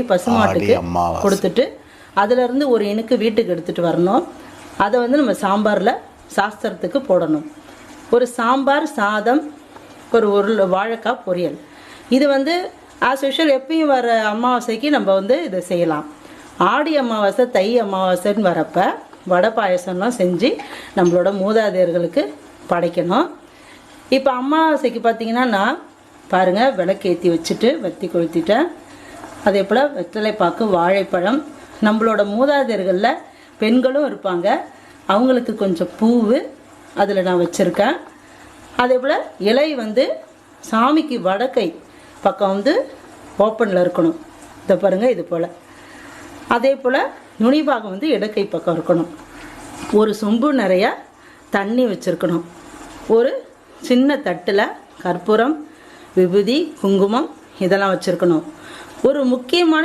பசுமாட்டுக்கு கொடுத்துட்டு அதிலிருந்து ஒரு இனுக்கு வீட்டுக்கு எடுத்துகிட்டு வரணும். அதை வந்து நம்ம சாம்பாரில் சாஸ்திரத்துக்கு போடணும். ஒரு சாம்பார் சாதம், ஒரு வாழைக்காய் பொரியல். இது வந்து ஆஸ் யூஷுவல் எப்பயும் வர அமாவாசைக்கு நம்ம வந்து இதை செய்யலாம். ஆடி அமாவாசை தை அமாவாசைன்னு வரப்போ வடை பாயசம்லாம் செஞ்சு நம்மளோட மூதாதையர்களுக்கு படைக்கணும். இப்போ அமாவாசைக்கு பார்த்திங்கன்னா நான் பாருங்கள் விளக்கேற்றி வச்சுட்டு வத்தி கொளுத்திட்டேன். அதே போல் வெற்றிலைப்பாக்கு, வாழைப்பழம், நம்மளோட மூதாதையர்களில் பெண்களும் இருப்பாங்க, அவங்களுக்கு கொஞ்சம் பூவு அதில் நான் வச்சுருக்கேன். அதே போல் இலை வந்து சாமிக்கு வடக்கை பக்கம் வந்து ஓப்பனில் இருக்கணும். இதை பாருங்கள், இது போல். அதே போல் நுனிபாகம் வந்து இடக்கை பக்கம் இருக்கணும். ஒரு சொம்பு நிறையா தண்ணி வச்சுருக்கணும். ஒரு சின்ன தட்டில் கற்பூரம், விபூதி, குங்குமம் இதெல்லாம் வச்சுருக்கணும். ஒரு முக்கியமான